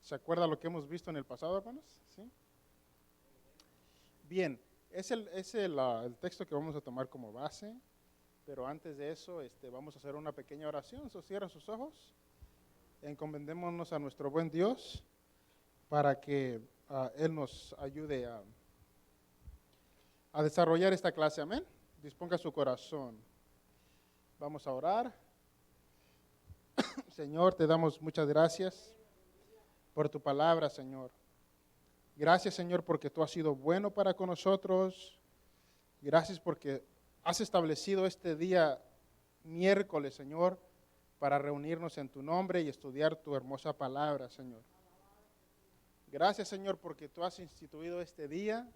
¿Se acuerda lo que hemos visto en el pasado, hermanos? ¿Sí? Bien, el texto que vamos a tomar como base, pero antes de eso vamos a hacer una pequeña oración. Cierra sus ojos, encomendémonos a nuestro buen Dios para que Él nos ayude a desarrollar esta clase. Amén. Disponga su corazón. Vamos a orar. Señor, te damos muchas gracias por tu palabra, Señor. Gracias, Señor, porque tú has sido bueno para con nosotros. Gracias porque has establecido este día miércoles, Señor, para reunirnos en tu nombre y estudiar tu hermosa palabra, Señor. Gracias, Señor, porque tú has instituido este día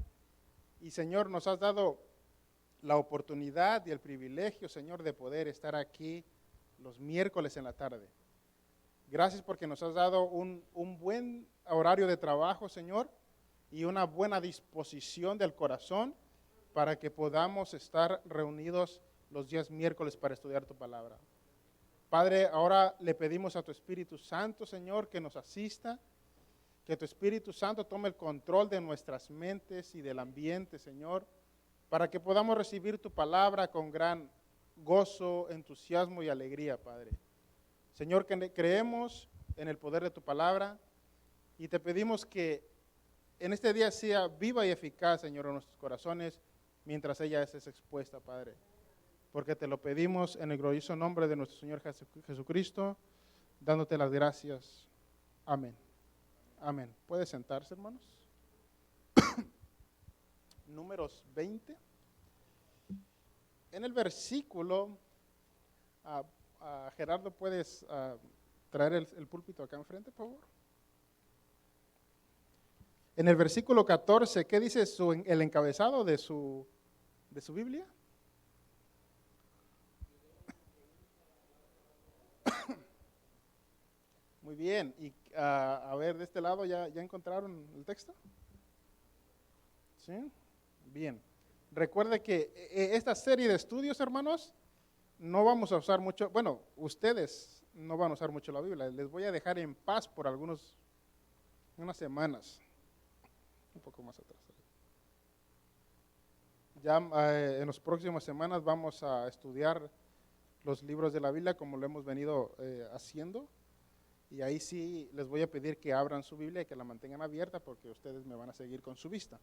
y, Señor, nos has dado la oportunidad y el privilegio, Señor, de poder estar aquí los miércoles en la tarde. Gracias porque nos has dado un buen horario de trabajo, Señor, y una buena disposición del corazón para que podamos estar reunidos los días miércoles para estudiar tu palabra. Padre, ahora le pedimos a tu Espíritu Santo, Señor, que nos asista, que tu Espíritu Santo tome el control de nuestras mentes y del ambiente, Señor, para que podamos recibir tu palabra con gran gozo, entusiasmo y alegría, Padre. Señor, que creemos en el poder de tu palabra y te pedimos que en este día sea viva y eficaz, Señor, en nuestros corazones mientras ella es expuesta, Padre. Porque te lo pedimos en el glorioso nombre de nuestro Señor Jesucristo, dándote las gracias. Amén. Amén. ¿Puede sentarse, hermanos? Números 20. En el versículo, Gerardo, ¿puedes traer el púlpito acá enfrente, por favor? En el versículo 14, ¿qué dice el encabezado de su Biblia? Muy bien. Y a ver, de este lado, ¿ya encontraron el texto? ¿Sí? Bien. Recuerde que esta serie de estudios, hermanos, no vamos a usar mucho, bueno, ustedes no van a usar mucho la Biblia. Les voy a dejar en paz por unas semanas. Un poco más atrás. Ya en las próximas semanas vamos a estudiar los libros de la Biblia como lo hemos venido haciendo. Y ahí sí les voy a pedir que abran su Biblia y que la mantengan abierta porque ustedes me van a seguir con su vista.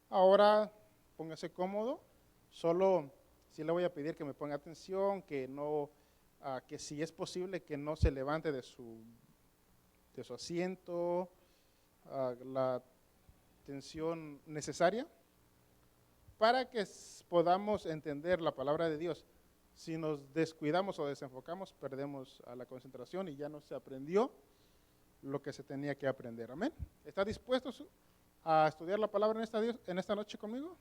Ahora póngase cómodo, solo sí le voy a pedir que me ponga atención, que si es posible que no se levante de su asiento, la atención necesaria para que podamos entender la palabra de Dios. Si nos descuidamos o desenfocamos, perdemos la concentración y ya no se aprendió lo que se tenía que aprender. Amén. ¿Está dispuesto a estudiar la palabra en esta noche conmigo?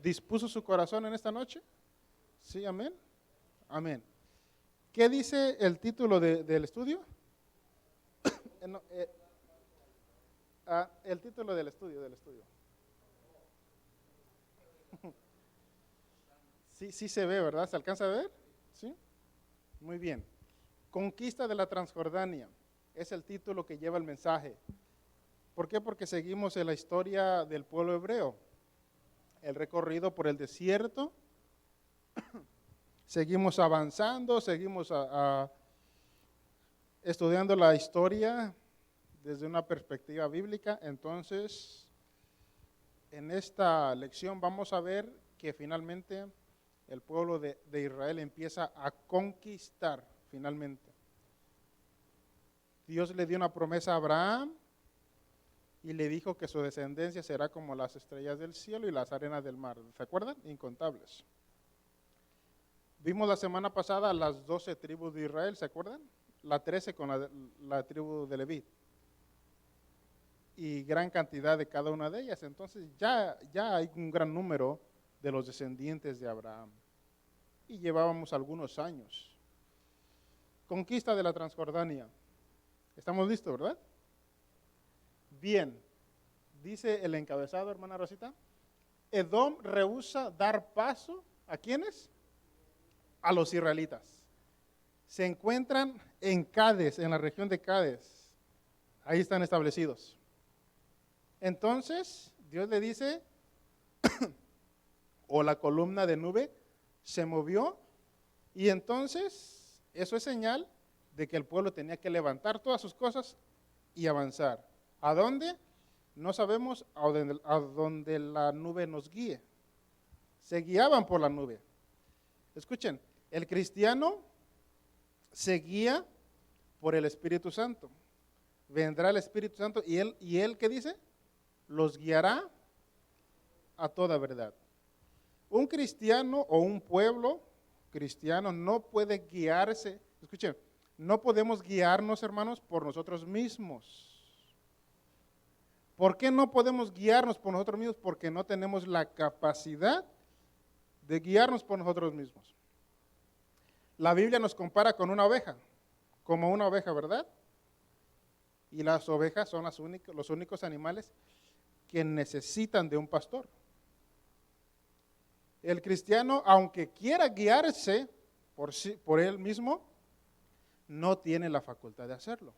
¿Dispuso su corazón en esta noche? Sí, amén. Amén. ¿Qué dice el título del estudio? El título del estudio. Sí se ve, ¿verdad? ¿Se alcanza a ver? ¿Sí? Muy bien. Conquista de la Transjordania es el título que lleva el mensaje. ¿Por qué? Porque seguimos en la historia del pueblo hebreo. El recorrido por el desierto. Seguimos avanzando, seguimos estudiando la historia desde una perspectiva bíblica. Entonces, en esta lección vamos a ver que finalmente el pueblo de Israel empieza a conquistar finalmente. Dios le dio una promesa a Abraham y le dijo que su descendencia será como las estrellas del cielo y las arenas del mar. ¿Se acuerdan? Incontables. Vimos la semana pasada las 12 tribus de Israel, ¿se acuerdan? La 13 con la tribu de Leví. Y gran cantidad de cada una de ellas. Entonces ya hay un gran número de los descendientes de Abraham. Y llevábamos algunos años. Conquista de la Transjordania. ¿Estamos listos, verdad? Bien. Dice el encabezado, hermana Rosita. Edom rehúsa dar paso, ¿a quiénes? A los israelitas. Se encuentran en Cades, en la región de Cades. Ahí están establecidos. Entonces, Dios le dice, o la columna de nube se movió, y entonces eso es señal de que el pueblo tenía que levantar todas sus cosas y avanzar. ¿A dónde? No sabemos, a donde la nube nos guíe. Se guiaban por la nube. Escuchen, el cristiano se guía por el Espíritu Santo. Vendrá el Espíritu Santo y él ¿qué dice? Los guiará a toda verdad. Un cristiano o un pueblo cristiano no puede guiarse. Escuchen, no podemos guiarnos, hermanos, por nosotros mismos. ¿Por qué no podemos guiarnos por nosotros mismos? Porque no tenemos la capacidad de guiarnos por nosotros mismos. La Biblia nos compara con una oveja, como una oveja, ¿verdad? Y las ovejas son los únicos animales que necesitan de un pastor. El cristiano, aunque quiera guiarse por él mismo, no tiene la facultad de hacerlo.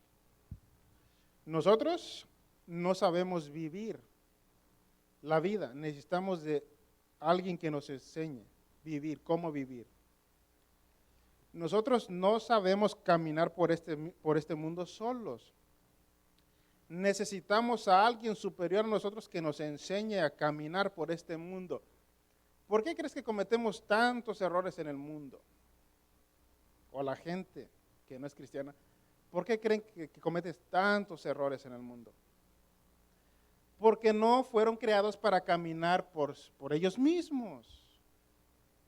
Nosotros no sabemos vivir la vida, necesitamos de alguien que nos enseñe cómo vivir. Nosotros no sabemos caminar por este mundo solos. Necesitamos a alguien superior a nosotros que nos enseñe a caminar por este mundo. ¿Por qué crees que cometemos tantos errores en el mundo? O la gente que no es cristiana, ¿por qué creen que cometes tantos errores en el mundo? Porque no fueron creados para caminar por ellos mismos.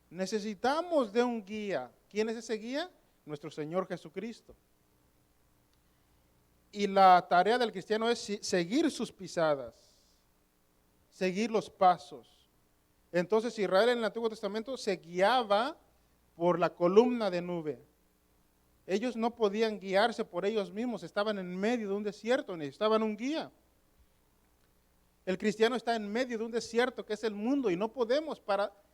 Necesitamos de un guía. ¿Quién es ese guía? Nuestro Señor Jesucristo. Y la tarea del cristiano es seguir sus pisadas, seguir los pasos. Entonces Israel en el Antiguo Testamento se guiaba por la columna de nube. Ellos no podían guiarse por ellos mismos, estaban en medio de un desierto, necesitaban un guía. El cristiano está en medio de un desierto que es el mundo y no podemos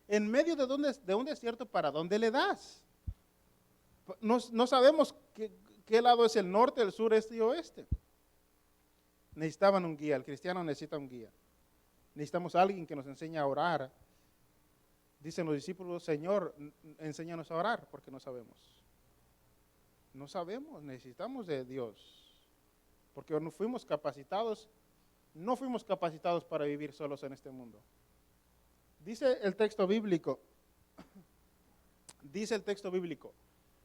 en medio de un desierto, ¿para dónde le das? No sabemos qué lado es el norte, el sur, este y oeste. Necesitaban un guía, el cristiano necesita un guía. Necesitamos a alguien que nos enseñe a orar. Dicen los discípulos, Señor, enséñanos a orar, porque no sabemos. No sabemos, necesitamos de Dios. Porque no fuimos capacitados para vivir solos en este mundo. Dice el texto bíblico,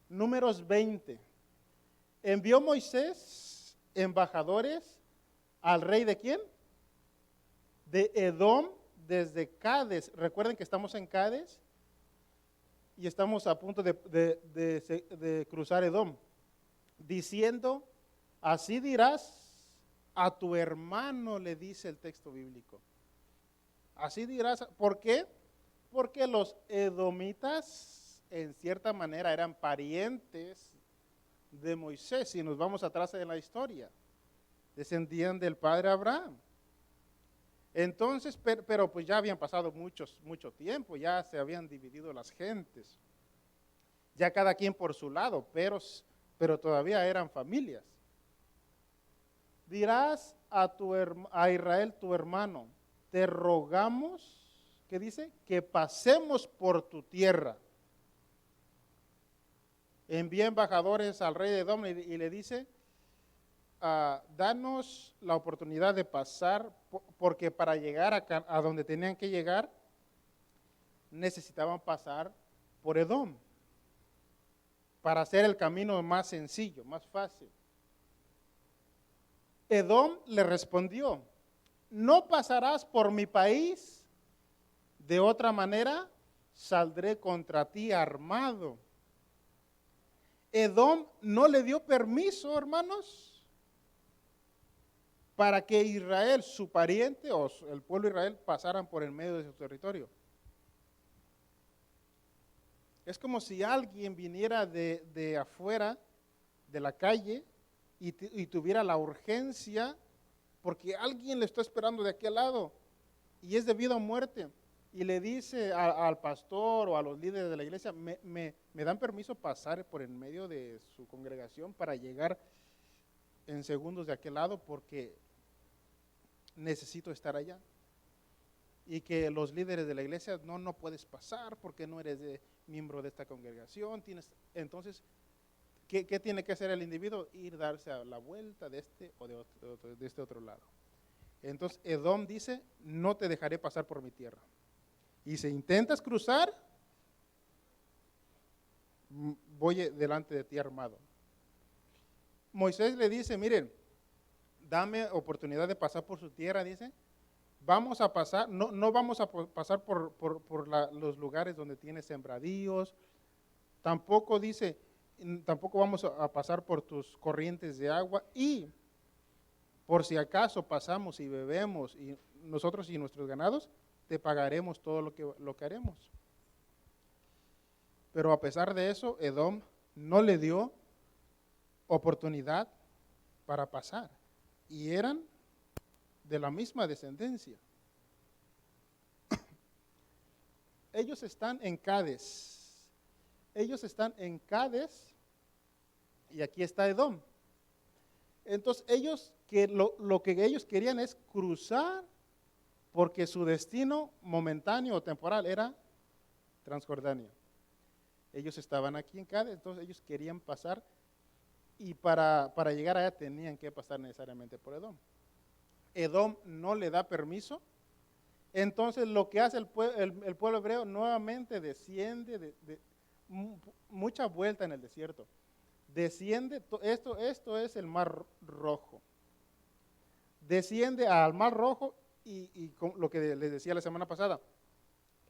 Números 20, envió Moisés embajadores al rey ¿de quién? De Edom desde Cades. Recuerden que estamos en Cades y estamos a punto de cruzar Edom, diciendo, así dirás a tu hermano, le dice el texto bíblico. Así dirás, ¿por qué? Porque los edomitas en cierta manera eran parientes de Moisés, si nos vamos atrás en la historia, descendían del padre Abraham. Entonces, pero pues ya habían pasado mucho tiempo, ya se habían dividido las gentes, ya cada quien por su lado, pero todavía eran familias. Dirás a Israel tu hermano, te rogamos, ¿qué dice? Que pasemos por tu tierra. Envía embajadores al rey de Edom y le dice, danos la oportunidad de pasar, porque para llegar a donde tenían que llegar, necesitaban pasar por Edom, para hacer el camino más sencillo, más fácil. Edom le respondió, no pasarás por mi país, de otra manera saldré contra ti armado. Edom no le dio permiso, hermanos, para que Israel, su pariente o el pueblo de Israel pasaran por el medio de su territorio. Es como si alguien viniera de afuera, de la calle, y tuviera la urgencia, porque alguien le está esperando de aquel lado, y es de vida o muerte, y le dice al pastor o a los líderes de la iglesia, me dan permiso pasar por en medio de su congregación para llegar en segundos de aquel lado porque necesito estar allá. Y que los líderes de la iglesia, no puedes pasar porque no eres miembro de esta congregación. Entonces, ¿qué tiene que hacer el individuo? Ir darse a la vuelta de este o de este otro lado. Entonces, Edom dice, no te dejaré pasar por mi tierra. Y si intentas cruzar, voy delante de ti armado. Moisés le dice, miren, dame oportunidad de pasar por su tierra, dice. Vamos a pasar, no vamos a pasar por los lugares donde tiene sembradíos. Tampoco dice, tampoco vamos a pasar por tus corrientes de agua. Y por si acaso pasamos y bebemos, y nosotros y nuestros ganados, te pagaremos todo lo que haremos. Pero a pesar de eso, Edom no le dio oportunidad para pasar. Y eran de la misma descendencia. Ellos están en Cades. Ellos están en Cades y aquí está Edom. Entonces lo que ellos querían es cruzar porque su destino momentáneo o temporal era Transjordania. Ellos estaban aquí en Cades, entonces ellos querían pasar y para llegar allá tenían que pasar necesariamente por Edom. Edom no le da permiso. Entonces lo que hace el pueblo hebreo nuevamente desciende de mucha vuelta en el desierto. Desciende, esto es el Mar Rojo. Desciende al Mar Rojo y lo que les decía la semana pasada,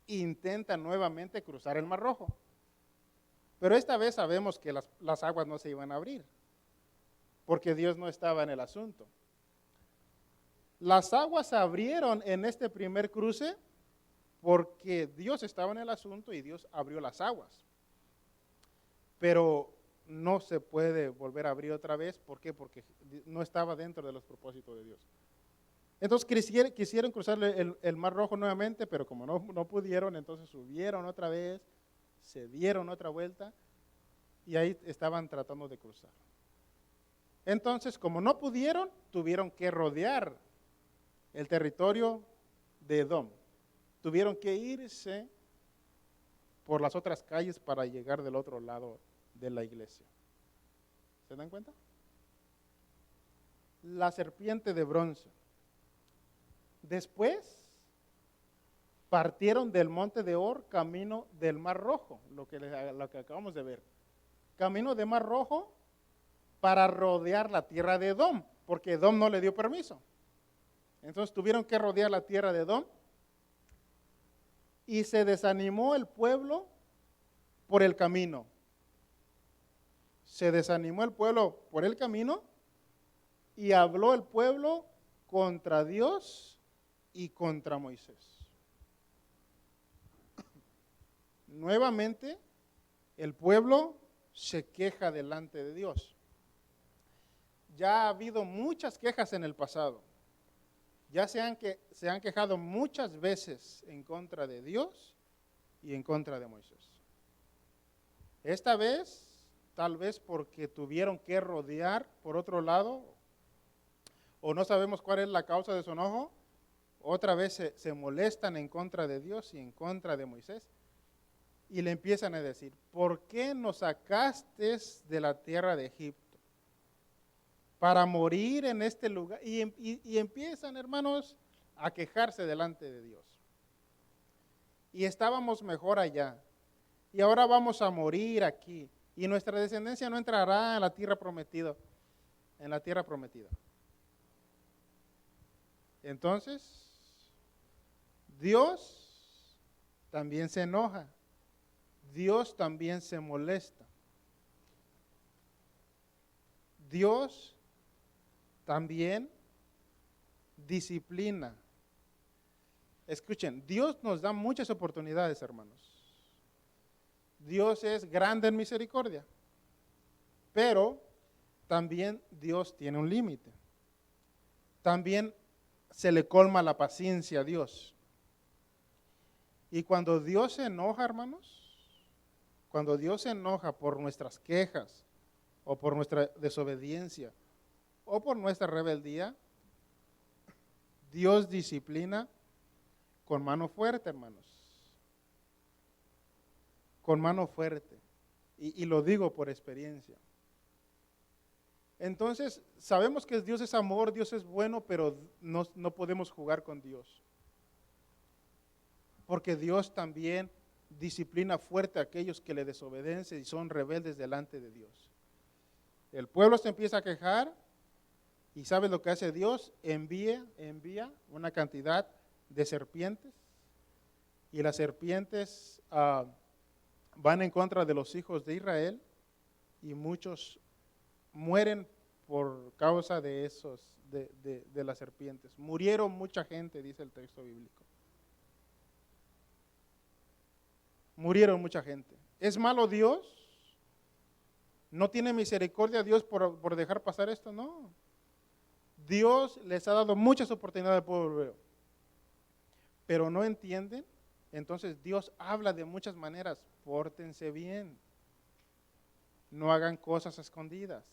intenta nuevamente cruzar el Mar Rojo. Pero esta vez sabemos que las aguas no se iban a abrir, porque Dios no estaba en el asunto. Las aguas se abrieron en este primer cruce porque Dios estaba en el asunto y Dios abrió las aguas. Pero no se puede volver a abrir otra vez. ¿Por qué? Porque no estaba dentro de los propósitos de Dios. Entonces quisieron cruzar el Mar Rojo nuevamente, pero como no pudieron, entonces subieron otra vez, se dieron otra vuelta y ahí estaban tratando de cruzar. Entonces, como no pudieron, tuvieron que rodear el territorio de Edom. Tuvieron que irse por las otras calles para llegar del otro lado de la iglesia. ¿Se dan cuenta? La serpiente de bronce. Después partieron del monte de Or camino del Mar Rojo, lo que acabamos de ver. Camino del Mar Rojo para rodear la tierra de Edom, porque Edom no le dio permiso. Entonces tuvieron que rodear la tierra de Edom y se desanimó el pueblo por el camino. Se desanimó el pueblo por el camino y habló el pueblo contra Dios y contra Moisés. Nuevamente, el pueblo se queja delante de Dios. Ya ha habido muchas quejas en el pasado. Ya se han quejado muchas veces en contra de Dios y en contra de Moisés. Esta vez, tal vez porque tuvieron que rodear por otro lado, o no sabemos cuál es la causa de su enojo, otra vez se molestan en contra de Dios y en contra de Moisés, y le empiezan a decir, ¿por qué nos sacaste de la tierra de Egipto? Para morir en este lugar. Y empiezan, hermanos, a quejarse delante de Dios. Y estábamos mejor allá. Y ahora vamos a morir aquí. Y nuestra descendencia no entrará en la tierra prometida. En la tierra prometida. Entonces, Dios también se enoja. Dios también se molesta. Dios también disciplina. Escuchen, Dios nos da muchas oportunidades, hermanos. Dios es grande en misericordia, pero también Dios tiene un límite. También se le colma la paciencia a Dios. Y cuando Dios se enoja, hermanos, cuando Dios se enoja por nuestras quejas o por nuestra desobediencia, o por nuestra rebeldía, Dios disciplina con mano fuerte, hermanos. Con mano fuerte. Y lo digo por experiencia. Entonces, sabemos que Dios es amor, Dios es bueno, pero no podemos jugar con Dios. Porque Dios también disciplina fuerte a aquellos que le desobedecen y son rebeldes delante de Dios. El pueblo se empieza a quejar y ¿sabe lo que hace Dios? Envía una cantidad de serpientes y las serpientes van en contra de los hijos de Israel y muchos mueren por causa de de las serpientes. Murieron mucha gente, dice el texto bíblico. Murieron mucha gente. ¿Es malo Dios? ¿No tiene misericordia Dios por dejar pasar esto? No. Dios les ha dado muchas oportunidades al pueblo hebreo, pero no entienden. Entonces Dios habla de muchas maneras. Pórtense bien. No hagan cosas escondidas.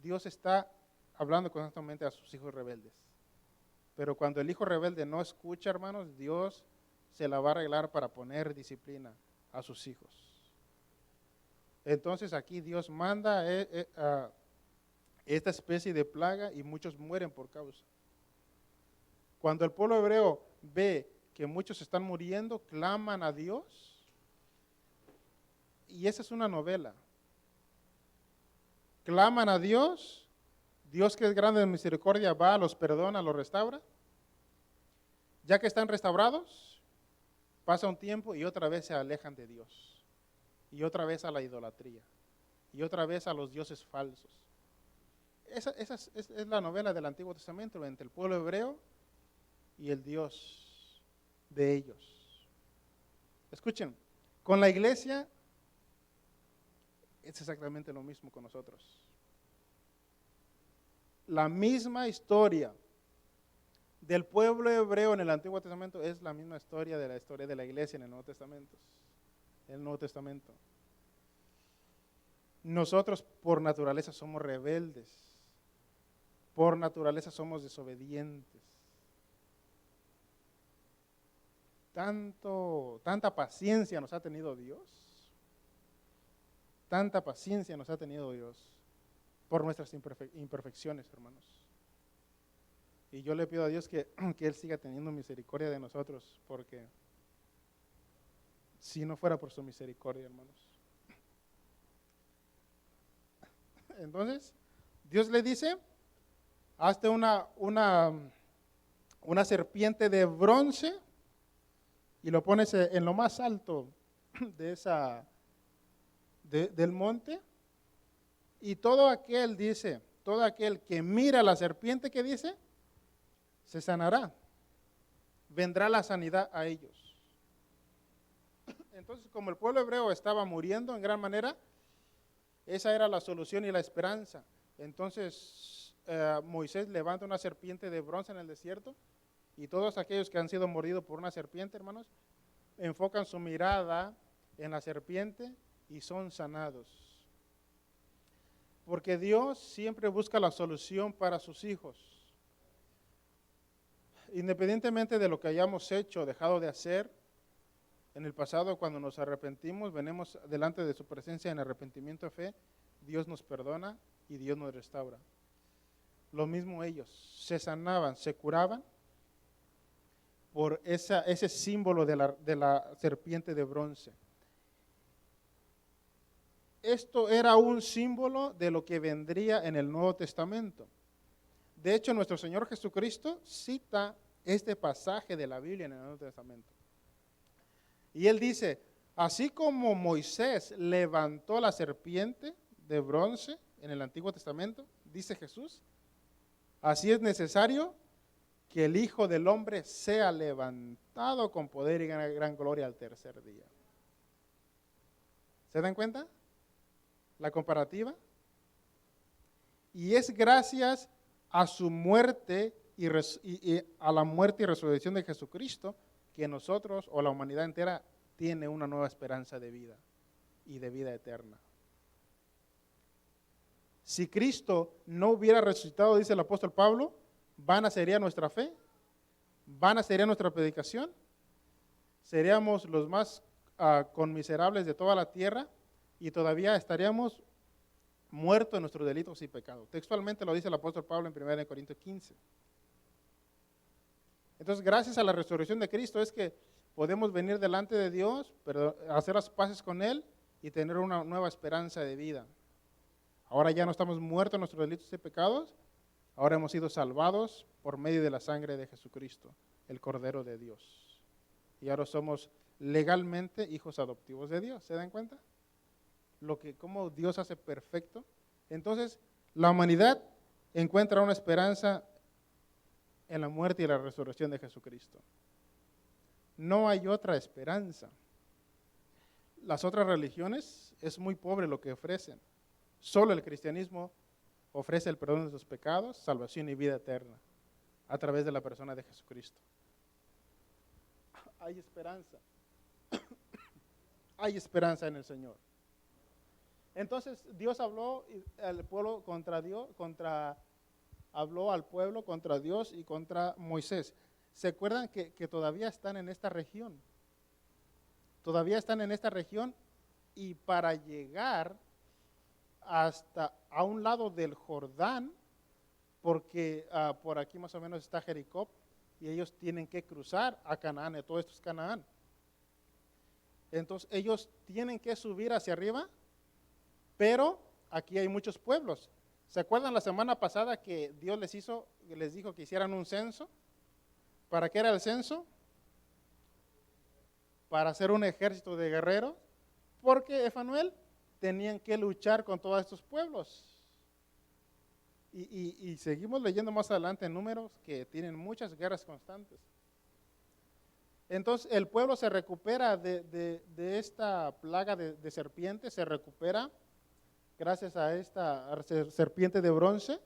Dios está hablando constantemente a sus hijos rebeldes. Pero cuando el hijo rebelde no escucha, hermanos, Dios se la va a arreglar para poner disciplina a sus hijos. Entonces aquí Dios manda a esta especie de plaga y muchos mueren por causa. Cuando el pueblo hebreo ve que muchos están muriendo, claman a Dios. Y esa es una novela. Claman a Dios, Dios que es grande en misericordia va, los perdona, los restaura. Ya que están restaurados, pasa un tiempo y otra vez se alejan de Dios. Y otra vez a la idolatría. Y otra vez a los dioses falsos. Esa es la novela del Antiguo Testamento entre el pueblo hebreo y el Dios de ellos. Escuchen, con la iglesia es exactamente lo mismo con nosotros. La misma historia del pueblo hebreo en el Antiguo Testamento es la misma historia de la iglesia en el Nuevo Testamento. Nosotros por naturaleza somos rebeldes. Por naturaleza somos desobedientes. Tanta paciencia nos ha tenido Dios. Tanta paciencia nos ha tenido Dios por nuestras imperfecciones, hermanos. Y yo le pido a Dios que Él siga teniendo misericordia de nosotros, porque si no fuera por su misericordia, hermanos. Entonces, Dios le dice, hazte una serpiente de bronce y lo pones en lo más alto del monte, y todo aquel que mira la serpiente, que dice, se sanará, vendrá la sanidad a ellos. Entonces, como el pueblo hebreo estaba muriendo en gran manera, esa era la solución y la esperanza. Entonces Moisés levanta una serpiente de bronce en el desierto, y todos aquellos que han sido mordidos por una serpiente, hermanos, enfocan su mirada en la serpiente y son sanados. Porque Dios siempre busca la solución para sus hijos. Independientemente de lo que hayamos hecho o dejado de hacer en el pasado, cuando nos arrepentimos, venimos delante de su presencia en arrepentimiento de fe, Dios nos perdona y Dios nos restaura. Lo mismo ellos, se sanaban, se curaban por ese símbolo de la serpiente de bronce. Esto era un símbolo de lo que vendría en el Nuevo Testamento. De hecho, nuestro Señor Jesucristo cita este pasaje de la Biblia en el Nuevo Testamento. Y Él dice, así como Moisés levantó la serpiente de bronce en el Antiguo Testamento, dice Jesús, así es necesario que el Hijo del Hombre sea levantado con poder y gran gloria al tercer día. ¿Se dan cuenta la comparativa? Y es gracias a su muerte y a la muerte y resurrección de Jesucristo que nosotros o la humanidad entera tiene una nueva esperanza de vida y de vida eterna. Si Cristo no hubiera resucitado, dice el apóstol Pablo, vana sería nuestra fe, vana sería nuestra predicación, seríamos los más conmiserables de toda la tierra y todavía estaríamos muertos en nuestros delitos y pecados. Textualmente lo dice el apóstol Pablo en 1 Corintios 15. Entonces, gracias a la resurrección de Cristo es que podemos venir delante de Dios, pero hacer las paces con Él y tener una nueva esperanza de vida. Ahora ya no estamos muertos en nuestros delitos y pecados, ahora hemos sido salvados por medio de la sangre de Jesucristo, el Cordero de Dios. Y ahora somos legalmente hijos adoptivos de Dios. ¿Se dan cuenta? Cómo Dios hace perfecto. Entonces, la humanidad encuentra una esperanza en la muerte y la resurrección de Jesucristo. No hay otra esperanza. Las otras religiones es muy pobre lo que ofrecen. Solo el cristianismo ofrece el perdón de sus pecados, salvación y vida eterna a través de la persona de Jesucristo. Hay esperanza. Hay esperanza en el Señor. Entonces Dios habló al pueblo habló al pueblo contra Dios y contra Moisés. ¿Se acuerdan que todavía están en esta región? Todavía están en esta región y para llegar hasta a un lado del Jordán, porque por aquí más o menos está Jericó, y ellos tienen que cruzar a Canaán, todo esto es Canaán. Entonces ellos tienen que subir hacia arriba, pero aquí hay muchos pueblos. ¿Se acuerdan la semana pasada que Dios les dijo que hicieran un censo? ¿Para qué era el censo? Para hacer un ejército de guerreros, porque Emanuel tenían que luchar con todos estos pueblos. Y seguimos leyendo más adelante en Números que tienen muchas guerras constantes. Entonces el pueblo se recupera de esta plaga de serpientes, se recupera gracias a esta serpiente de bronce.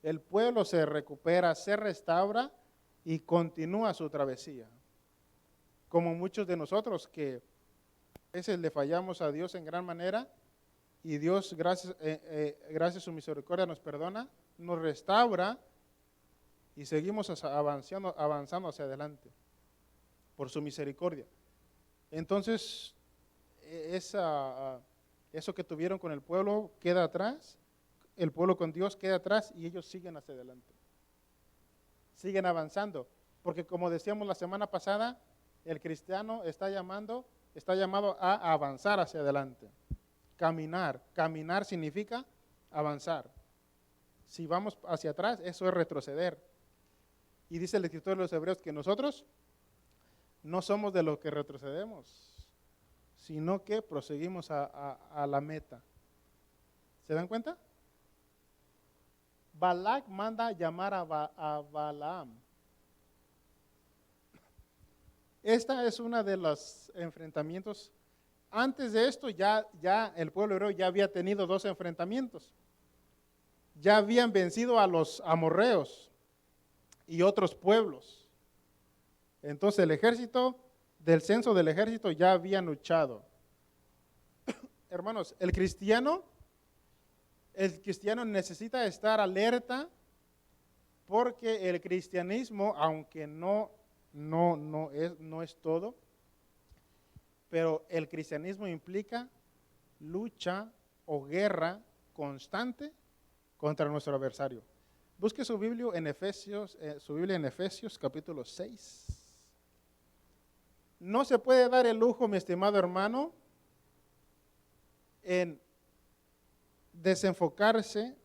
El pueblo se recupera, se restaura y continúa su travesía. Como muchos de nosotros que a veces le fallamos a Dios en gran manera y Dios, gracias a su misericordia, nos perdona, nos restaura y seguimos avanzando hacia adelante por su misericordia. Entonces, eso que tuvieron con el pueblo queda atrás, el pueblo con Dios queda atrás y ellos siguen hacia adelante. Siguen avanzando, porque como decíamos la semana pasada, el cristiano está llamado a avanzar hacia adelante. Caminar significa avanzar. Si vamos hacia atrás, eso es retroceder. Y dice el escritor de los Hebreos que nosotros no somos de los que retrocedemos, sino que proseguimos a la meta. ¿Se dan cuenta? Balac manda llamar a Balaam. Esta es una de los enfrentamientos. Antes de esto ya el pueblo hebreo ya había tenido 2 enfrentamientos. Ya habían vencido a los amorreos y otros pueblos. Entonces del censo del ejército ya habían luchado. Hermanos, el cristiano necesita estar alerta porque el cristianismo, aunque no es todo, pero el cristianismo implica lucha o guerra constante contra nuestro adversario. Busque su Biblia en Efesios capítulo 6. No se puede dar el lujo, mi estimado hermano, en desenfocarse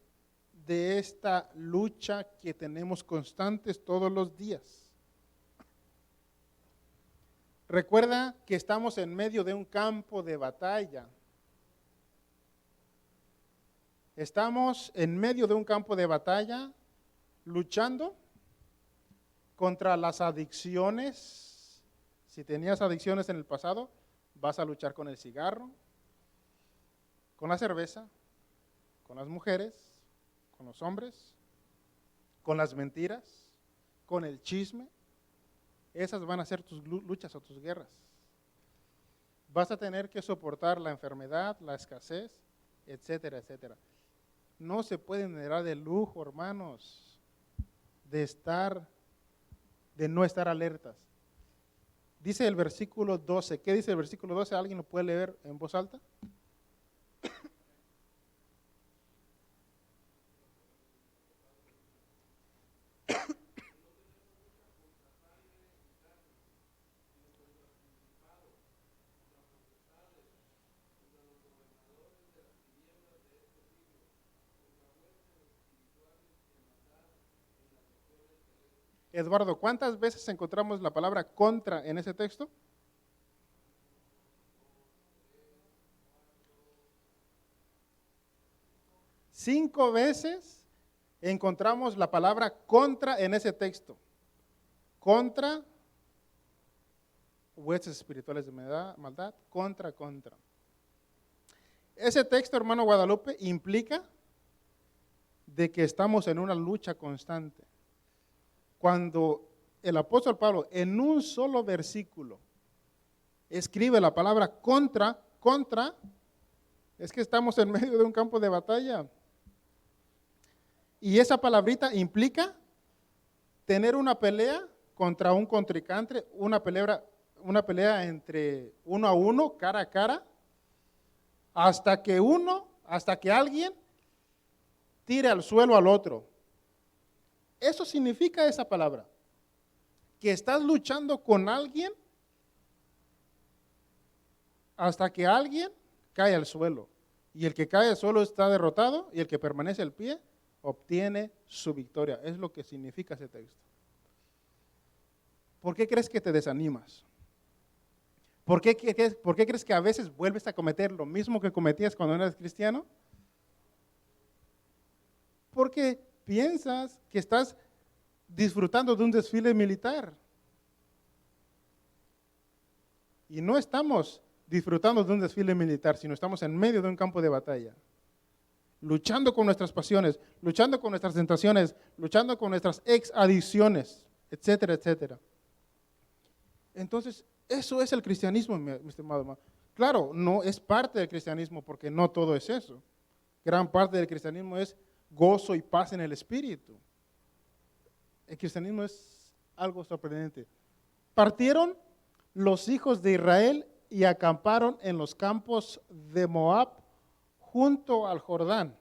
de esta lucha que tenemos constantes todos los días. Recuerda que estamos en medio de un campo de batalla. Estamos en medio de un campo de batalla luchando contra las adicciones. Si tenías adicciones en el pasado, vas a luchar con el cigarro, con la cerveza, con las mujeres, con los hombres, con las mentiras, con el chisme. Esas van a ser tus luchas o tus guerras. Vas a tener que soportar la enfermedad, la escasez, etcétera, etcétera. no se pueden dar de lujo, hermanos, de no estar alertas. Dice el versículo 12. ¿Qué dice el versículo 12? ¿Alguien lo puede leer en voz alta? Eduardo, ¿cuántas veces encontramos la palabra contra en ese texto? Cinco veces encontramos la palabra contra en ese texto. Contra, huestes espirituales de maldad, contra. Ese texto, hermano Guadalupe, implica de que estamos en una lucha constante. Cuando el apóstol Pablo en un solo versículo escribe la palabra contra, es que estamos en medio de un campo de batalla. Y esa palabrita implica tener una pelea contra un contrincante, una pelea entre uno a uno, cara a cara, hasta que alguien tire al suelo al otro. Eso significa esa palabra, que estás luchando con alguien hasta que alguien cae al suelo. Y el que cae al suelo está derrotado y el que permanece al pie obtiene su victoria. Es lo que significa ese texto. ¿Por qué crees que te desanimas? ¿Por qué crees que a veces vuelves a cometer lo mismo que cometías cuando eras cristiano? Porque piensas que estás disfrutando de un desfile militar. Y no estamos disfrutando de un desfile militar, sino estamos en medio de un campo de batalla. Luchando con nuestras pasiones, luchando con nuestras tentaciones, luchando con nuestras adicciones, etcétera, etcétera. Entonces, eso es el cristianismo, mi estimado hermano. Claro, no es parte del cristianismo porque no todo es eso. Gran parte del cristianismo es gozo y paz en el espíritu. El cristianismo es algo sorprendente. Partieron los hijos de Israel y acamparon en los campos de Moab junto al Jordán.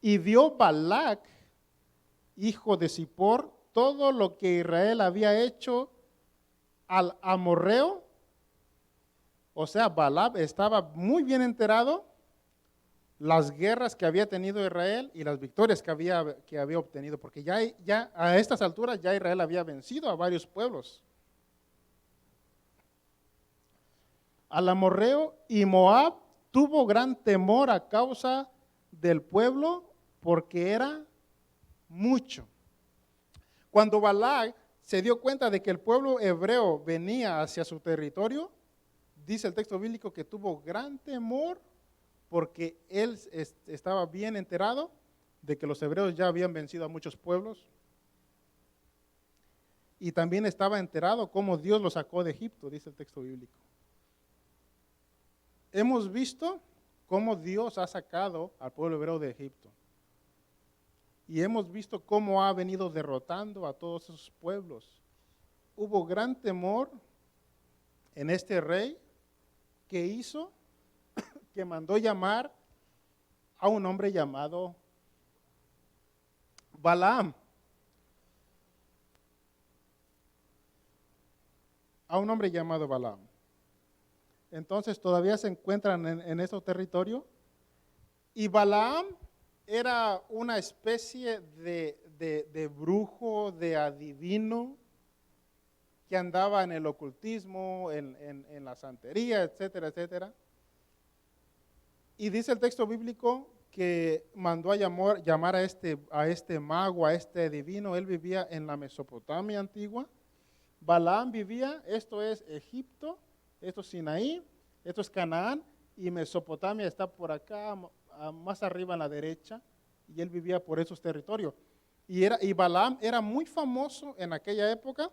Y vio Balac, hijo de Zippor, todo lo que Israel había hecho al amorreo. O sea, Balac estaba muy bien enterado las guerras que había tenido Israel y las victorias que había obtenido, porque ya a estas alturas ya Israel había vencido a varios pueblos. Al amorreo, y Moab tuvo gran temor a causa del pueblo porque era mucho. Cuando Balac se dio cuenta de que el pueblo hebreo venía hacia su territorio, dice el texto bíblico que tuvo gran temor porque él estaba bien enterado de que los hebreos ya habían vencido a muchos pueblos. Y también estaba enterado cómo Dios los sacó de Egipto, dice el texto bíblico. Hemos visto cómo Dios ha sacado al pueblo hebreo de Egipto. Y hemos visto cómo ha venido derrotando a todos esos pueblos. Hubo gran temor en este rey que hizo, que mandó llamar a un hombre llamado Balaam. A un hombre llamado Balaam. Entonces todavía se encuentran en ese territorio. Y Balaam era una especie de brujo, de adivino, que andaba en el ocultismo, en la santería, etcétera, etcétera. Y dice el texto bíblico que mandó a llamar a este mago, a este adivino. Él vivía en la Mesopotamia antigua. Balaam vivía, esto es Egipto, esto es Sinaí, esto es Canaán, y Mesopotamia está por acá, más arriba a la derecha, y él vivía por esos territorios. Y Balaam era muy famoso en aquella época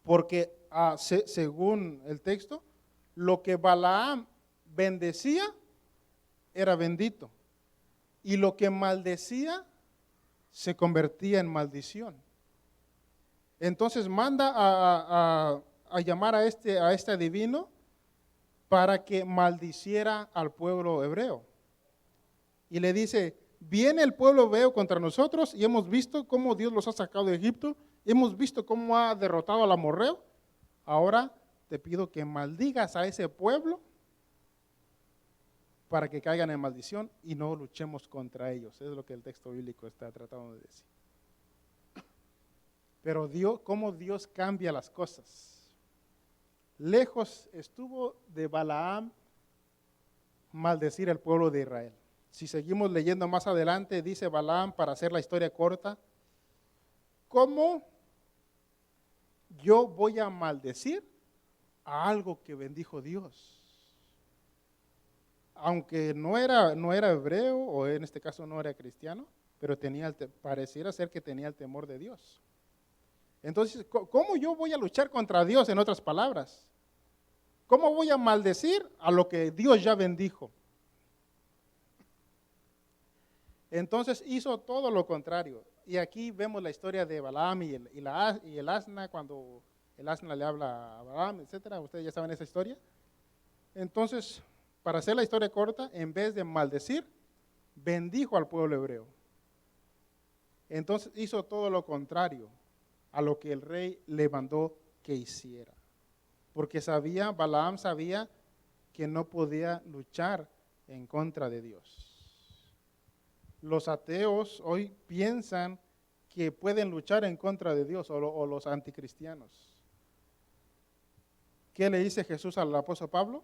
porque, según el texto, lo que Balaam bendecía era bendito. y lo que maldecía se convertía en maldición. Entonces manda a llamar a este adivino para que maldiciera al pueblo hebreo. Y le dice, viene el pueblo hebreo contra nosotros y hemos visto cómo Dios los ha sacado de Egipto, hemos visto cómo ha derrotado al amorreo. Ahora te pido que maldigas a ese pueblo para que caigan en maldición y no luchemos contra ellos. Es lo que el texto bíblico está tratando de decir. Pero Dios, cómo Dios cambia las cosas. Lejos estuvo de Balaam maldecir al pueblo de Israel. Si seguimos leyendo más adelante, dice Balaam, para hacer la historia corta, ¿cómo yo voy a maldecir a algo que bendijo Dios? Aunque no era hebreo, o en este caso no era cristiano, pero pareciera ser que tenía el temor de Dios. Entonces, ¿cómo yo voy a luchar contra Dios, en otras palabras? ¿Cómo voy a maldecir a lo que Dios ya bendijo? Entonces hizo todo lo contrario. Y aquí vemos la historia de Balaam y el asna, cuando el asna le habla a Balaam, etcétera. Ustedes ya saben esa historia. Entonces, para hacer la historia corta, en vez de maldecir, bendijo al pueblo hebreo. Entonces hizo todo lo contrario a lo que el rey le mandó que hiciera. Porque Balaam sabía que no podía luchar en contra de Dios. Los ateos hoy piensan que pueden luchar en contra de Dios, o los anticristianos. ¿Qué le dice Jesús al apóstol Pablo?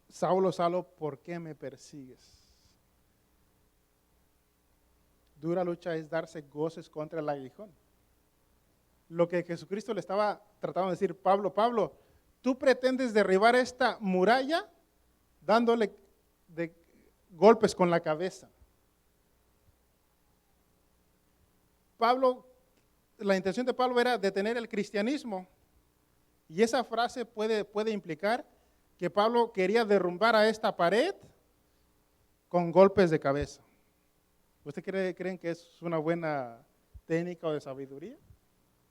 Saulo, Saulo, ¿por qué me persigues? Dura lucha es darse goces contra el aguijón. Lo que Jesucristo le estaba tratando de decir, Pablo, tú pretendes derribar esta muralla dándole de golpes con la cabeza. La intención de Pablo era detener el cristianismo. Y esa frase puede implicar que Pablo quería derrumbar a esta pared con golpes de cabeza. ¿Ustedes creen que es una buena técnica o de sabiduría?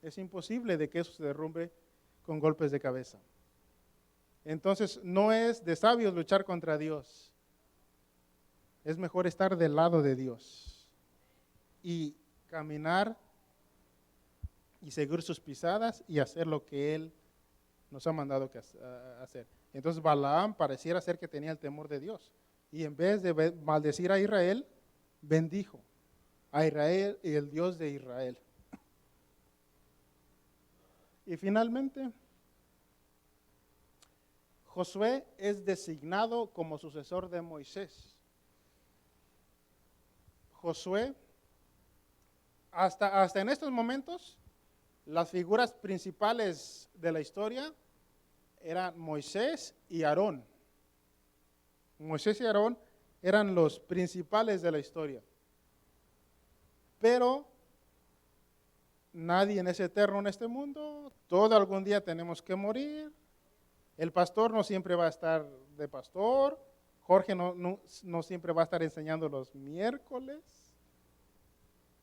Es imposible de que eso se derrumbe con golpes de cabeza. Entonces, no es de sabios luchar contra Dios. Es mejor estar del lado de Dios y caminar y seguir sus pisadas y hacer lo que Él nos ha mandado hacer. Entonces Balaam pareciera ser que tenía el temor de Dios. Y en vez de maldecir a Israel, bendijo a Israel y el Dios de Israel. Y finalmente, Josué es designado como sucesor de Moisés. Josué, hasta en estos momentos, las figuras principales de la historia eran Moisés y Aarón. Moisés y Aarón eran los principales de la historia. Pero nadie es eterno en este mundo, todo algún día tenemos que morir. El pastor no siempre va a estar de pastor, Jorge no siempre va a estar enseñando los miércoles.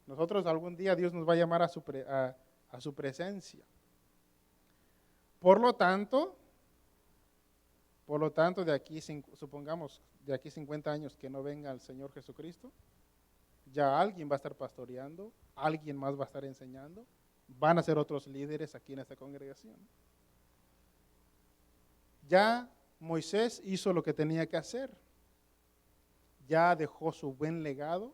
Nosotros algún día Dios nos va a llamar a su presencia. Por lo tanto, supongamos de aquí 50 años que no venga el Señor Jesucristo, ya alguien va a estar pastoreando, alguien más va a estar enseñando, van a ser otros líderes aquí en esta congregación. Ya Moisés hizo lo que tenía que hacer, ya dejó su buen legado.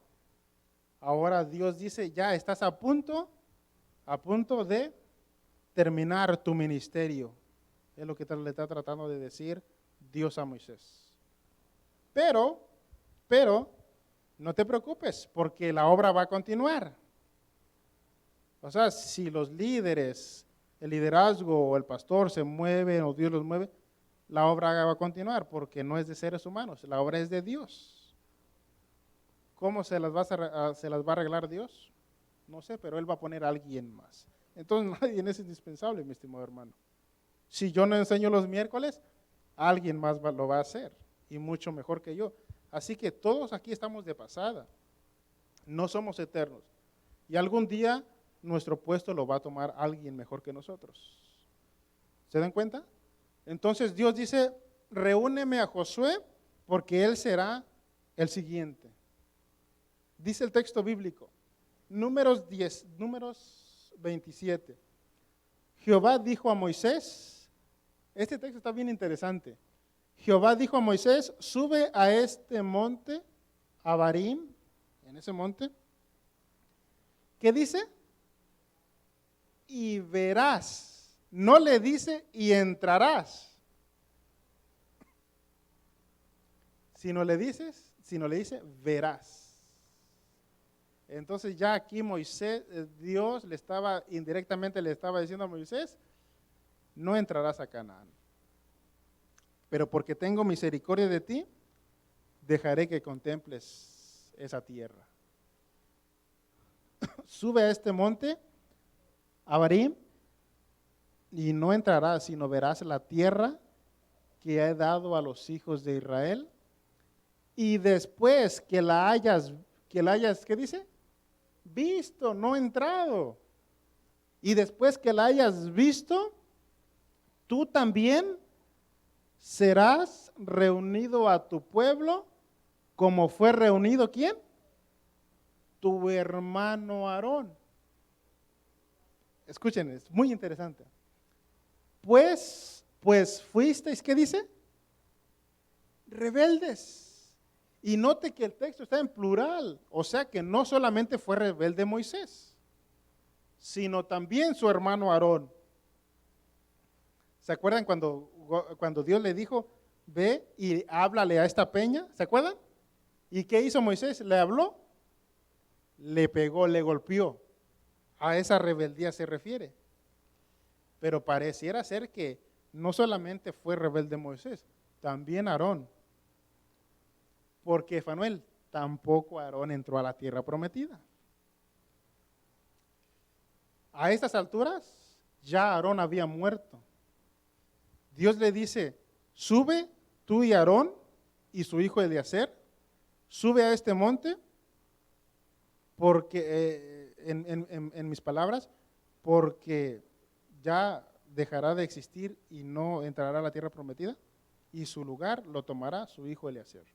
Ahora Dios dice, ya estás a punto de terminar tu ministerio. Es lo que le está tratando de decir Dios a Moisés. Pero, no te preocupes, porque la obra va a continuar. O sea, si los líderes, el liderazgo o el pastor se mueven o Dios los mueve, la obra va a continuar, porque no es de seres humanos, la obra es de Dios. ¿Cómo se las va a arreglar Dios? No sé, pero Él va a poner a alguien más. Entonces nadie es indispensable, mi estimado hermano. Si yo no enseño los miércoles, alguien más lo va a hacer. y mucho mejor que yo. Así que todos aquí estamos de pasada, no somos eternos. Y algún día nuestro puesto lo va a tomar alguien mejor que nosotros. ¿Se dan cuenta? Entonces Dios dice, reúneme a Josué porque él será el siguiente. Dice el texto bíblico, Números 27. Jehová dijo a Moisés, este texto está bien interesante. Jehová dijo a Moisés, sube a este monte, Abarim, en ese monte. ¿Qué dice? Y verás. No le dice y entrarás. Sino le dice verás. Entonces ya aquí Moisés, Dios indirectamente le estaba diciendo a Moisés, no entrarás a Canaán. Pero porque tengo misericordia de ti, dejaré que contemples esa tierra. Sube a este monte, Abarim, y no entrarás, sino verás la tierra que he dado a los hijos de Israel. Y después que la hayas, ¿qué dice? Visto, no entrado. Y después que la hayas visto, tú también serás reunido a tu pueblo como fue reunido, ¿quién? Tu hermano Aarón. Escuchen, es muy interesante. Pues fuisteis, ¿qué dice? Rebeldes. Y note que el texto está en plural, o sea que no solamente fue rebelde Moisés, sino también su hermano Aarón. ¿Se acuerdan cuando Dios le dijo, ve y háblale a esta peña? ¿Se acuerdan? ¿Y qué hizo Moisés? ¿Le habló? Le pegó, le golpeó. A esa rebeldía se refiere. Pero pareciera ser que no solamente fue rebelde Moisés, también Aarón. Porque, Fanuel, tampoco Aarón entró a la tierra prometida. A estas alturas, ya Aarón había muerto. Dios le dice, sube tú y Aarón y su hijo Eliezer, sube a este monte, porque, en mis palabras, porque ya dejará de existir y no entrará a la tierra prometida, y su lugar lo tomará su hijo Eliezer.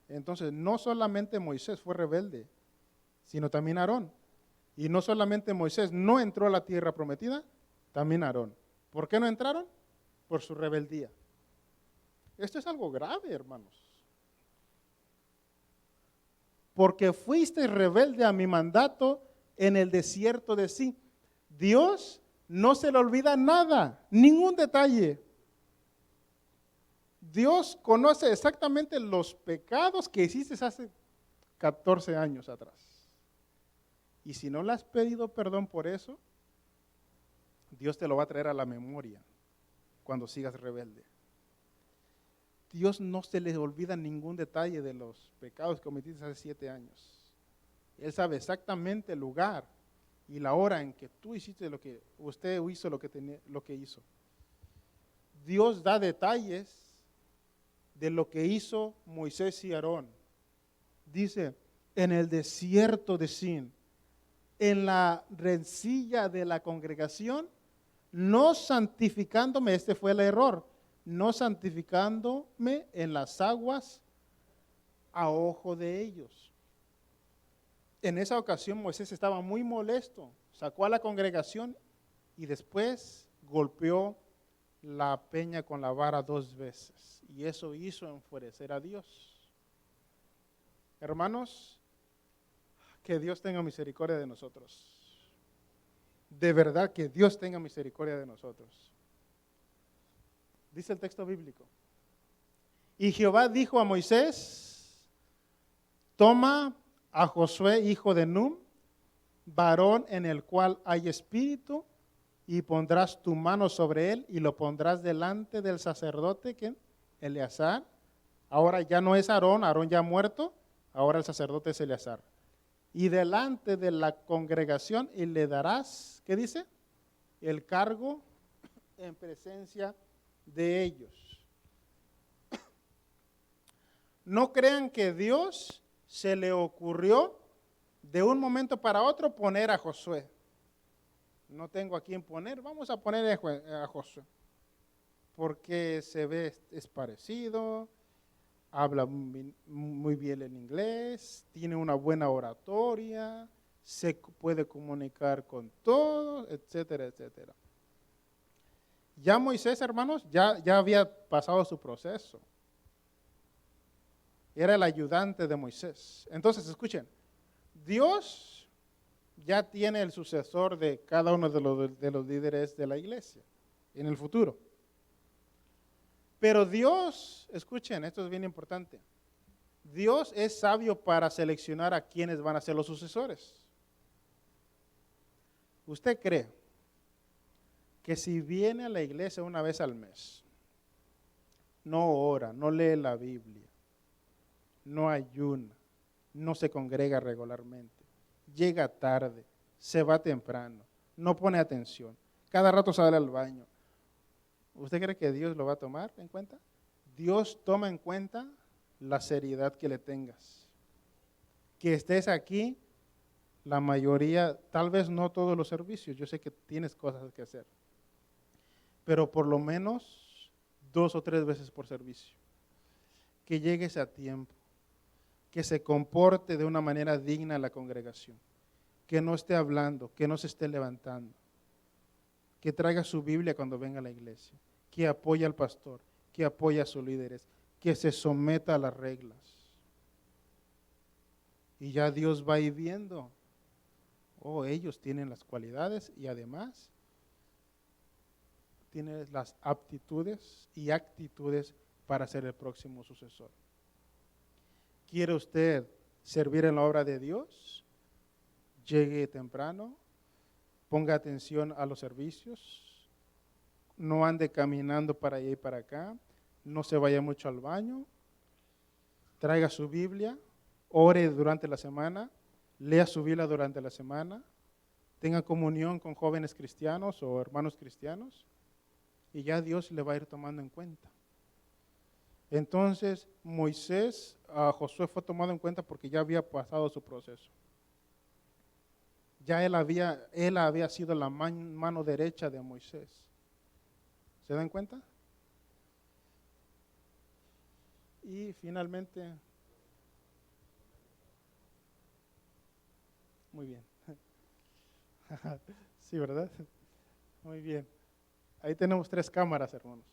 Entonces, no solamente Moisés fue rebelde, sino también Aarón. Y no solamente Moisés no entró a la tierra prometida, también Aarón. ¿Por qué no entraron? Por su rebeldía. Esto es algo grave, hermanos. Porque fuiste rebelde a mi mandato en el desierto de Sin. Dios no se le olvida nada, ningún detalle. Dios conoce exactamente los pecados que hiciste hace 14 años atrás. Y si no le has pedido perdón por eso, Dios te lo va a traer a la memoria cuando sigas rebelde. Dios no se le olvida ningún detalle de los pecados que cometiste hace 7 años. Él sabe exactamente el lugar y la hora en que tú hiciste usted hizo lo que hizo. Dios da detalles de lo que hizo Moisés y Aarón. Dice, en el desierto de Sin, en la rencilla de la congregación, no santificándome, este fue el error, no santificándome en las aguas a ojo de ellos. En esa ocasión Moisés estaba muy molesto, sacó a la congregación y después golpeó la peña con la vara 2 veces. Y eso hizo enfurecer a Dios. Hermanos, que Dios tenga misericordia de nosotros. De verdad que Dios tenga misericordia de nosotros. Dice el texto bíblico. Y Jehová dijo a Moisés, toma a Josué, hijo de Nun, varón en el cual hay espíritu, y pondrás tu mano sobre él y lo pondrás delante del sacerdote, ¿quién? Eleazar. Ahora ya no es Aarón, Aarón ya ha muerto, ahora el sacerdote es Eleazar. Y delante de la congregación y le darás, ¿qué dice? El cargo en presencia de ellos. No crean que Dios se le ocurrió de un momento para otro poner a Josué. No tengo a quién poner, vamos a poner a Josué. Porque se ve, es parecido, habla muy bien el inglés, tiene una buena oratoria, se puede comunicar con todos, etcétera, etcétera. Ya Moisés, hermanos, ya había pasado su proceso. Era el ayudante de Moisés. Entonces, escuchen, Dios ya tiene el sucesor de cada uno de los líderes de la iglesia en el futuro. Pero Dios, escuchen, esto es bien importante, Dios es sabio para seleccionar a quienes van a ser los sucesores. ¿Usted cree que si viene a la iglesia una vez al mes, no ora, no lee la Biblia, no ayuna, no se congrega regularmente, llega tarde, se va temprano, no pone atención, cada rato sale al baño, ¿usted cree que Dios lo va a tomar en cuenta? Dios toma en cuenta la seriedad que le tengas. Que estés aquí, la mayoría, tal vez no todos los servicios, yo sé que tienes cosas que hacer, pero por lo menos 2 o 3 veces por servicio. Que llegues a tiempo, que se comporte de una manera digna la congregación, que no esté hablando, que no se esté levantando, que traiga su Biblia cuando venga a la iglesia, que apoye al pastor, que apoye a sus líderes, que se someta a las reglas. Y ya Dios va a ir viendo, oh, ellos tienen las cualidades y además tienen las aptitudes y actitudes para ser el próximo sucesor. ¿Quiere usted servir en la obra de Dios? Llegue temprano, ponga atención a los servicios, no ande caminando para allá y para acá, no se vaya mucho al baño, traiga su Biblia, ore durante la semana, lea su Biblia durante la semana, tenga comunión con jóvenes cristianos o hermanos cristianos y ya Dios le va a ir tomando en cuenta. Entonces Josué fue tomado en cuenta porque ya había pasado su proceso. Ya él había sido la mano derecha de Moisés. ¿Se dan cuenta? Y finalmente, muy bien. Sí, ¿verdad? Muy bien. Ahí tenemos 3 cámaras, hermanos.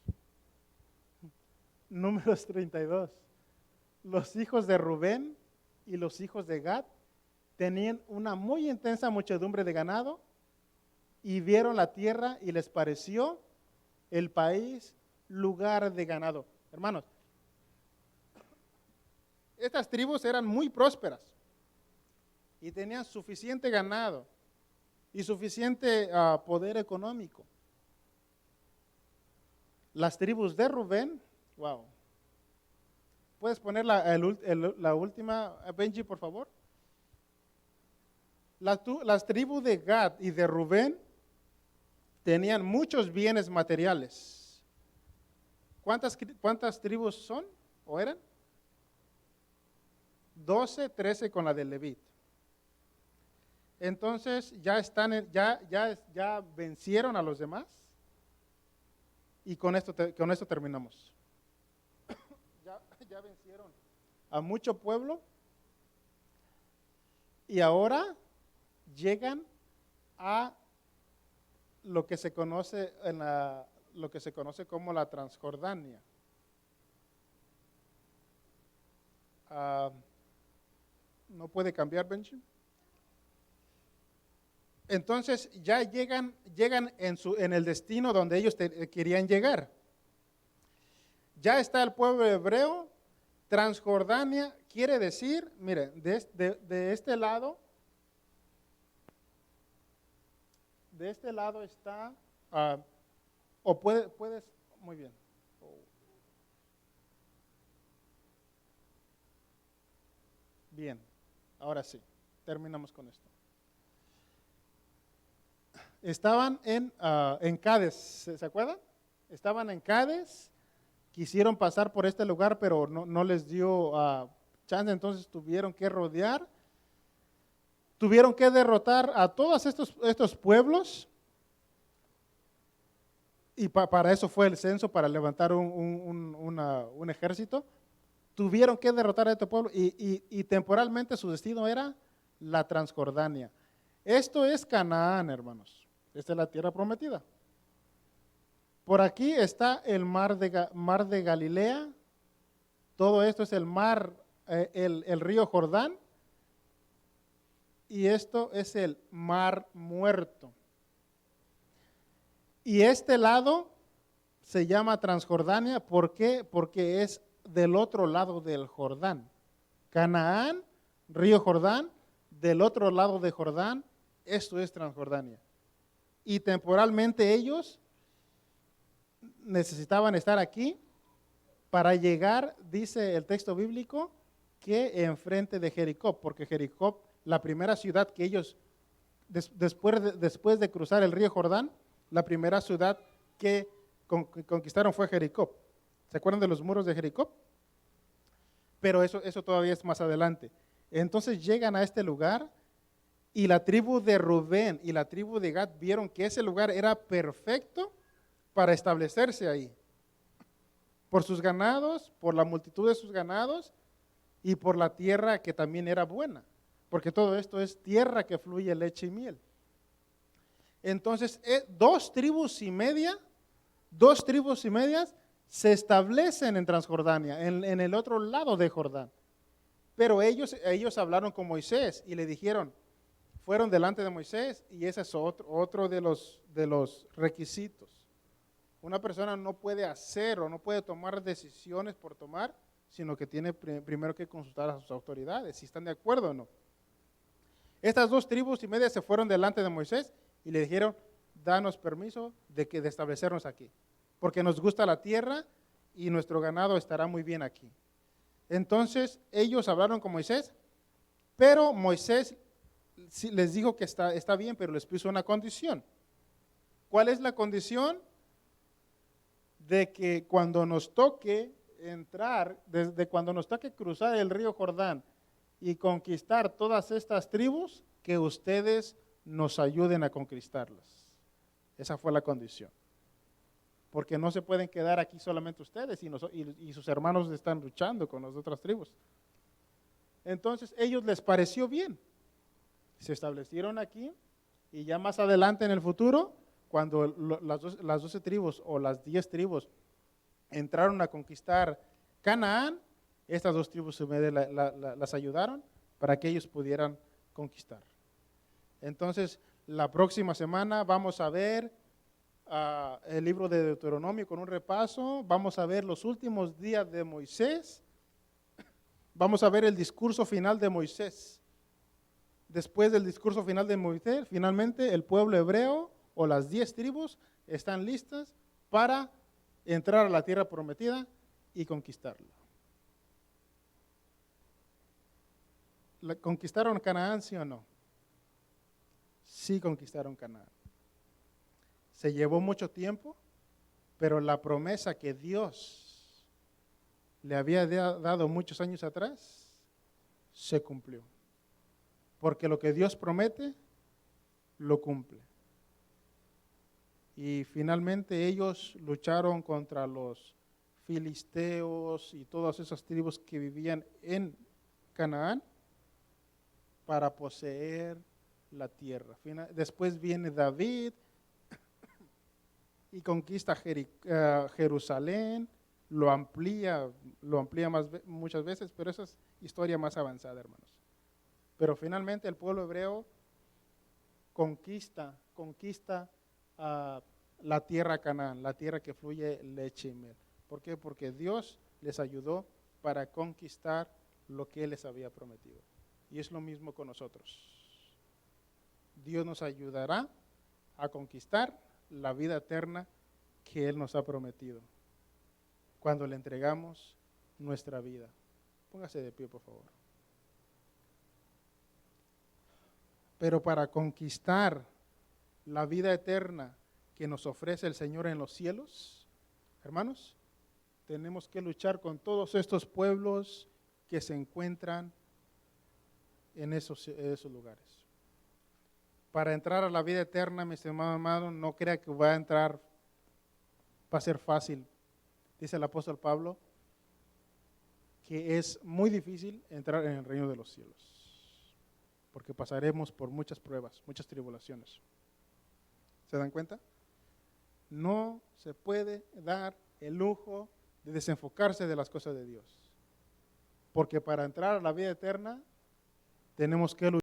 Números 32. Los hijos de Rubén y los hijos de Gad tenían una muy intensa muchedumbre de ganado y vieron la tierra y les pareció el país lugar de ganado. Hermanos, estas tribus eran muy prósperas y tenían suficiente ganado y suficiente poder económico. Las tribus de Rubén, wow. ¿Puedes poner la última, Benji, por favor? Las tribus de Gad y de Rubén tenían muchos bienes materiales. ¿Cuántas tribus son o eran? 12, 13 con la de Levit. Entonces ya vencieron a los demás y con esto terminamos. Ya vencieron a mucho pueblo y ahora llegan a lo que se conoce como la Transjordania. ¿No puede cambiar, Benji? Entonces ya llegan en el destino donde ellos querían llegar. Ya está el pueblo hebreo. Transjordania quiere decir, mire, de este lado está, o puedes, muy bien. Bien, ahora sí, terminamos con esto. Estaban en Cades, ¿se acuerdan? Estaban en Cades quisieron pasar por este lugar, pero no les dio chance, entonces tuvieron que rodear, tuvieron que derrotar a todos estos pueblos, y para eso fue el censo, para levantar un ejército. Tuvieron que derrotar a este pueblo y temporalmente su destino era la Transjordania. Esto es Canaán, hermanos. Esta es la tierra prometida. Por aquí está el mar de Galilea. Todo esto es el mar, el río Jordán. Y esto es el mar muerto. Y este lado se llama Transjordania. ¿Por qué? Porque es del otro lado del Jordán. Canaán, río Jordán, del otro lado de Jordán, esto es Transjordania. Y temporalmente ellos necesitaban estar aquí para llegar, dice el texto bíblico, que enfrente de Jericó, porque Jericó, la primera ciudad que ellos, después de cruzar el río Jordán, la primera ciudad que conquistaron fue Jericó. ¿Se acuerdan de los muros de Jericó? Pero eso todavía es más adelante. Entonces llegan a este lugar y la tribu de Rubén y la tribu de Gad vieron que ese lugar era perfecto para establecerse ahí. Por sus ganados, por la multitud de sus ganados y por la tierra que también era buena. Porque todo esto es tierra que fluye leche y miel. Entonces, 2 tribus y medias se establecen en Transjordania, en el otro lado de Jordán. Pero ellos hablaron con Moisés y le dijeron, fueron delante de Moisés, y ese es otro de los requisitos. Una persona no puede hacer o no puede tomar decisiones por tomar, sino que tiene primero que consultar a sus autoridades, si están de acuerdo o no. Estas 2 tribus y medias se fueron delante de Moisés y le dijeron, danos permiso de establecernos aquí, porque nos gusta la tierra y nuestro ganado estará muy bien aquí. Entonces ellos hablaron con Moisés, pero Moisés les dijo que está bien, pero les puso una condición. ¿Cuál es la condición? De que cuando nos toque entrar, desde cuando nos toque cruzar el río Jordán y conquistar todas estas tribus, que ustedes nos ayuden a conquistarlas. Esa fue la condición. Porque no se pueden quedar aquí solamente ustedes y sus hermanos están luchando con las otras tribus. Entonces, ellos les pareció bien. Se establecieron aquí y ya más adelante en el futuro, cuando las 12 tribus o las 10 tribus entraron a conquistar Canaán, estas 2 tribus las ayudaron para que ellos pudieran conquistar. Entonces, la próxima semana vamos a ver el libro de Deuteronomio con un repaso. Vamos a ver los últimos días de Moisés. Vamos a ver el discurso final de Moisés. Después del discurso final de Moisés, finalmente el pueblo hebreo o las 10 tribus están listas para entrar a la tierra prometida y conquistarla. ¿Conquistaron Canaán, sí o no? Sí conquistaron Canaán. Se llevó mucho tiempo, pero la promesa que Dios le había dado muchos años atrás se cumplió. Porque lo que Dios promete, lo cumple. Y finalmente ellos lucharon contra los filisteos y todas esas tribus que vivían en Canaán para poseer la tierra. Después viene David y conquista Jerusalén, lo amplía muchas veces, pero esa es historia más avanzada, hermanos. Pero finalmente el pueblo hebreo conquista la tierra Canaán, la tierra que fluye leche y miel. ¿Por qué? Porque Dios les ayudó para conquistar lo que Él les había prometido. Y es lo mismo con nosotros. Dios nos ayudará a conquistar la vida eterna que Él nos ha prometido cuando le entregamos nuestra vida. Póngase de pie, por favor. Pero para conquistar la vida eterna que nos ofrece el Señor en los cielos, hermanos, tenemos que luchar con todos estos pueblos que se encuentran en esos lugares. Para entrar a la vida eterna, mi estimado amado, no crea que va a ser fácil. Dice el apóstol Pablo que es muy difícil entrar en el reino de los cielos, porque pasaremos por muchas pruebas, muchas tribulaciones. ¿Se dan cuenta? No se puede dar el lujo de desenfocarse de las cosas de Dios, porque para entrar a la vida eterna tenemos que luchar